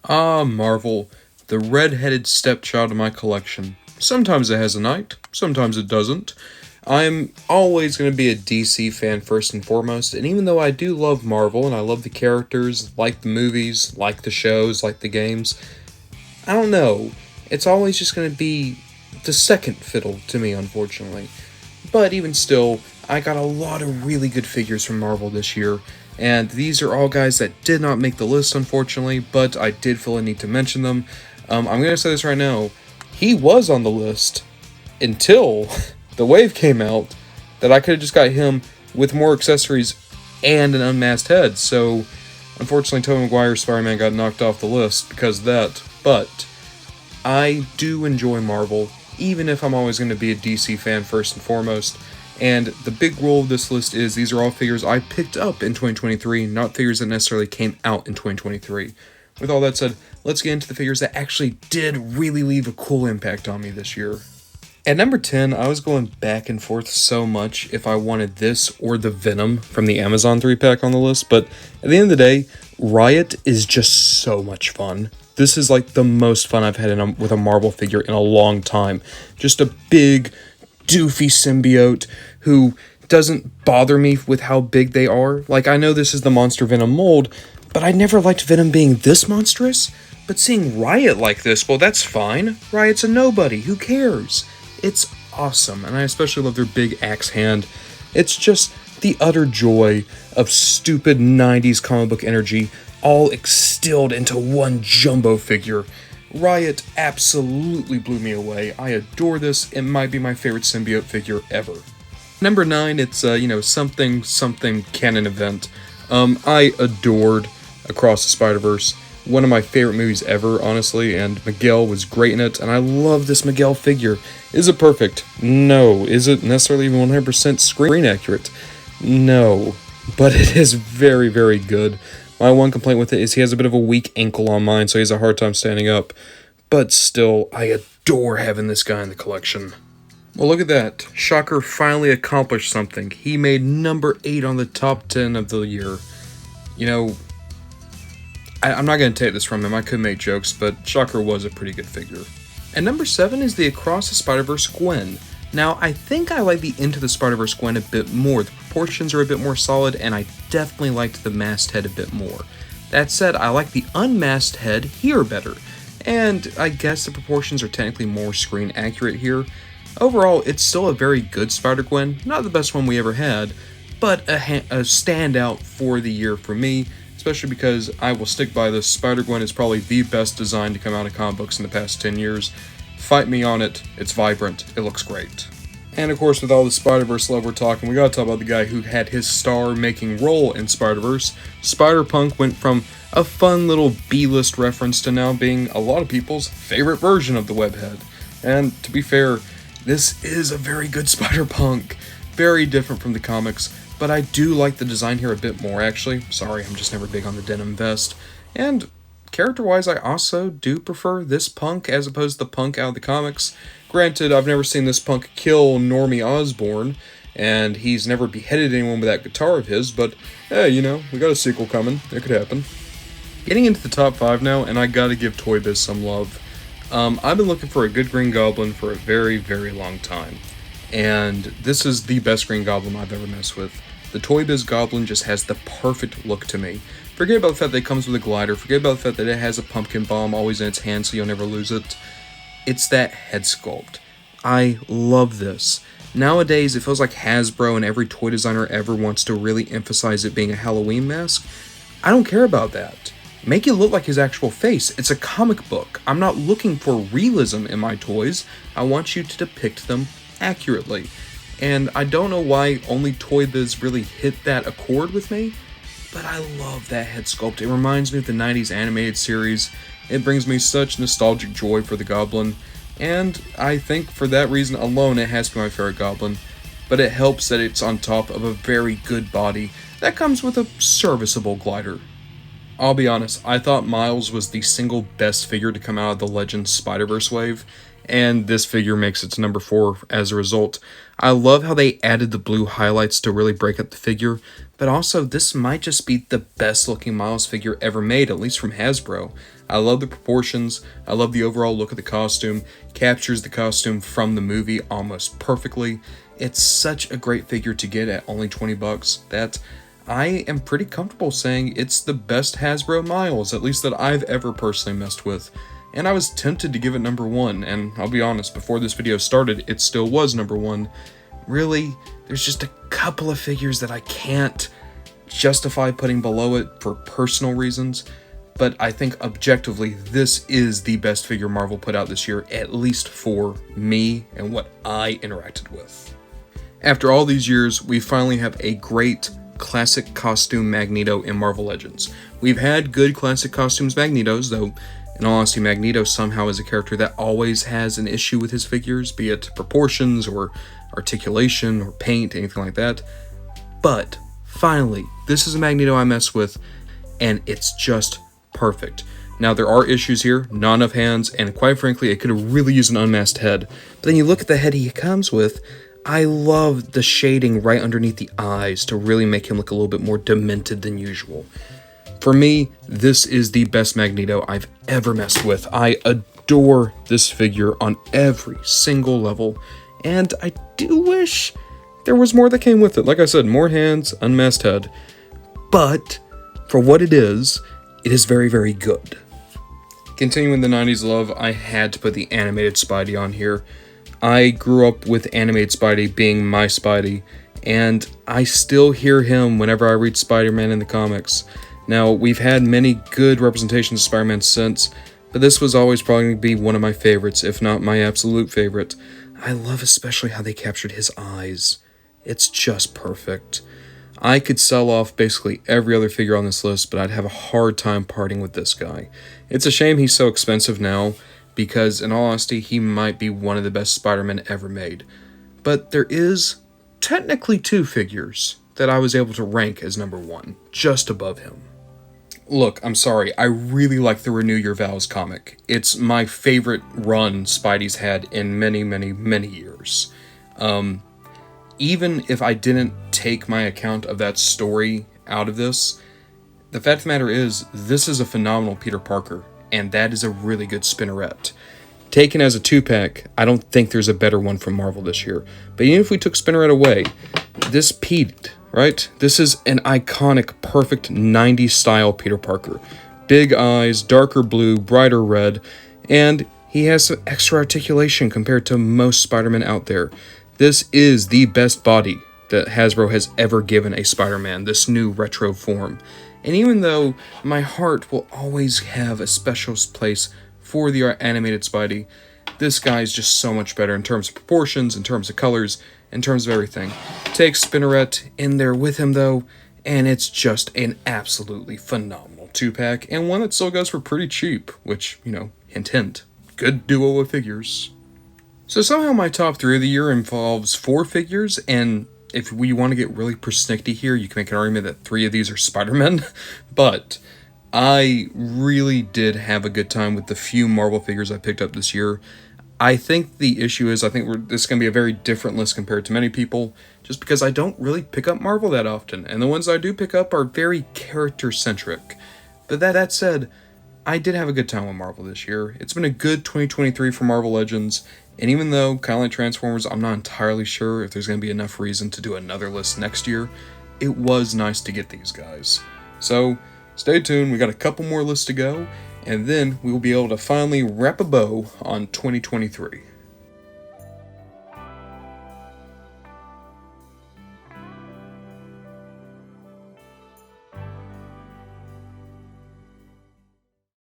Ah, Marvel, the red-headed stepchild of my collection. Sometimes it has a night, sometimes it doesn't. I'm always going to be a DC fan first and foremost, and even though I do love Marvel and I love the characters, like the movies, like the shows, like the games, I don't know. It's always just going to be the second fiddle to me, unfortunately. But even still, I got a lot of really good figures from Marvel this year, and these are all guys that did not make the list, unfortunately, but I did feel a need to mention them. I'm going to say this right now. He was on the list until the wave came out that I could have just got him with more accessories and an unmasked head, so unfortunately Tobey Maguire's Spider-Man got knocked off the list because of that, but I do enjoy Marvel, even if I'm always going to be a DC fan first and foremost. And the big rule of this list is these are all figures I picked up in 2023, not figures that necessarily came out in 2023. With all that said, let's get into the figures that actually did really leave a cool impact on me this year. At number 10, I was going back and forth so much if I wanted this or the Venom from the Amazon 3-pack on the list, but at the end of the day, Riot is just so much fun. This is like the most fun I've had with a Marvel figure in a long time. Just a big, doofy symbiote who doesn't bother me with how big they are. Like, I know this is the Monster Venom mold, but I never liked Venom being this monstrous. But seeing Riot like this, well, that's fine. Riot's a nobody. Who cares? It's awesome, and I especially love their big axe hand. It's just the utter joy of stupid 90s comic book energy all instilled into one jumbo figure. Riot absolutely blew me away. I adore this. It might be my favorite symbiote figure ever. Number 9, it's something canon event. I adored Across the Spider-Verse. One of my favorite movies ever, honestly, and Miguel was great in it, and I love this Miguel figure. Is it perfect? No. Is it necessarily even 100% screen accurate? No. But it is very, very good. My one complaint with it is he has a bit of a weak ankle on mine, so he has a hard time standing up. But still, I adore having this guy in the collection. Well, look at that. Shocker finally accomplished something. He made number 8 on the top 10 of the year. You know, I'm not going to take this from him. I could make jokes, but Shocker was a pretty good figure. And number 7 is the Across the Spider-Verse Gwen. Now, I think I like the Into the Spider-Verse Gwen a bit more. The proportions are a bit more solid, and I definitely liked the masked head a bit more. That said, I like the unmasked head here better, and I guess the proportions are technically more screen accurate here. Overall, it's still a very good Spider-Gwen, not the best one we ever had, but a standout for the year for me, especially because I will stick by this. Spider-Gwen is probably the best design to come out of comic books in the past 10 years. Fight me on it, it's vibrant, it looks great. And of course, with all the Spider-Verse love we're talking, we gotta talk about the guy who had his star-making role in Spider-Verse. Spider-Punk went from a fun little B-list reference to now being a lot of people's favorite version of the Webhead. And to be fair, this is a very good Spider-Punk. Very different from the comics, but I do like the design here a bit more, actually. Sorry, I'm just never big on the denim vest. And character-wise, I also do prefer this Punk as opposed to the Punk out of the comics. Granted, I've never seen this Punk kill Normie Osborn, and he's never beheaded anyone with that guitar of his, but hey, you know, we got a sequel coming. It could happen. Getting into the top 5 now, and I gotta give Toy Biz some love. I've been looking for a good Green Goblin for a very, very long time, and this is the best Green Goblin I've ever messed with. The Toy Biz Goblin just has the perfect look to me. Forget about the fact that it comes with a glider, forget about the fact that it has a pumpkin bomb always in its hand so you'll never lose it. It's that head sculpt. I love this. Nowadays, it feels like Hasbro and every toy designer ever wants to really emphasize it being a Halloween mask. I don't care about that. Make it look like his actual face. It's a comic book. I'm not looking for realism in my toys. I want you to depict them accurately. And I don't know why only Toy Biz really hit that accord with me, but I love that head sculpt. It reminds me of the 90s animated series. It brings me such nostalgic joy for the Goblin, and I think for that reason alone it has to be my favorite Goblin, but it helps that it's on top of a very good body that comes with a serviceable glider. I'll be honest, I thought Miles was the single best figure to come out of the Legends Spider-Verse wave, and this figure makes it to number 4 as a result. I love how they added the blue highlights to really break up the figure, but also this might just be the best looking Miles figure ever made, at least from Hasbro. I love the proportions, I love the overall look of the costume, captures the costume from the movie almost perfectly. It's such a great figure to get at only $20 that I am pretty comfortable saying it's the best Hasbro Miles, at least that I've ever personally messed with. And I was tempted to give it number 1, and I'll be honest, before this video started, it still was number 1. Really, there's just a couple of figures that I can't justify putting below it for personal reasons, but I think objectively, this is the best figure Marvel put out this year, at least for me and what I interacted with. After all these years, we finally have a great classic costume Magneto in Marvel Legends. We've had good classic costumes Magnetos, though in all honesty, Magneto somehow is a character that always has an issue with his figures, be it proportions or articulation or paint, anything like that. But finally, this is a Magneto I mess with, and it's just perfect. Now, there are issues here, not enough hands, and quite frankly, it could have really used an unmasked head. But then you look at the head he comes with, I love the shading right underneath the eyes to really make him look a little bit more demented than usual. For me, this is the best Magneto I've ever messed with. I adore this figure on every single level, and I do wish there was more that came with it. Like I said, more hands, unmasked head. But for what it is very, very good. Continuing the 90s love, I had to put the animated Spidey on here. I grew up with animated Spidey being my Spidey, and I still hear him whenever I read Spider-Man in the comics. Now, we've had many good representations of Spider-Man since, but this was always probably going to be one of my favorites, if not my absolute favorite. I love especially how they captured his eyes. It's just perfect. I could sell off basically every other figure on this list, but I'd have a hard time parting with this guy. It's a shame he's so expensive now, because in all honesty, he might be one of the best Spider-Men ever made. But there is technically 2 figures that I was able to rank as number 1, just above him. Look, I'm sorry, I really like the Renew Your Vows comic. It's my favorite run Spidey's had in many, many, many years. Even if I didn't take my account of that story out of this, the fact of the matter is, this is a phenomenal Peter Parker, and that is a really good spinneret. Taken as a 2-pack, I don't think there's a better one from Marvel this year. But even if we took spinneret away, this Pete, right? This is an iconic, perfect 90s style Peter Parker. Big eyes, darker blue, brighter red, and he has some extra articulation compared to most Spider-Man out there. This is the best body that Hasbro has ever given a Spider-Man, this new retro form. And even though my heart will always have a special place for the animated Spidey, this guy is just so much better in terms of proportions, in terms of colors, in terms of everything. Take Spinneret in there with him though, and it's just an absolutely phenomenal 2-pack, and one that still goes for pretty cheap, which, you know, hint hint, good duo of figures. So somehow my top 3 of the year involves 4 figures, and if we want to get really persnickety here, you can make an argument that 3 of these are Spider-Men, but I really did have a good time with the few Marvel figures I picked up this year. I think the issue is, this is going to be a very different list compared to many people, just because I don't really pick up Marvel that often, and the ones I do pick up are very character-centric. But that said, I did have a good time with Marvel this year. It's been a good 2023 for Marvel Legends, and even though, kind of like Transformers, I'm not entirely sure if there's going to be enough reason to do another list next year, it was nice to get these guys. So, stay tuned, we got a couple more lists to go, and then we will be able to finally wrap a bow on 2023.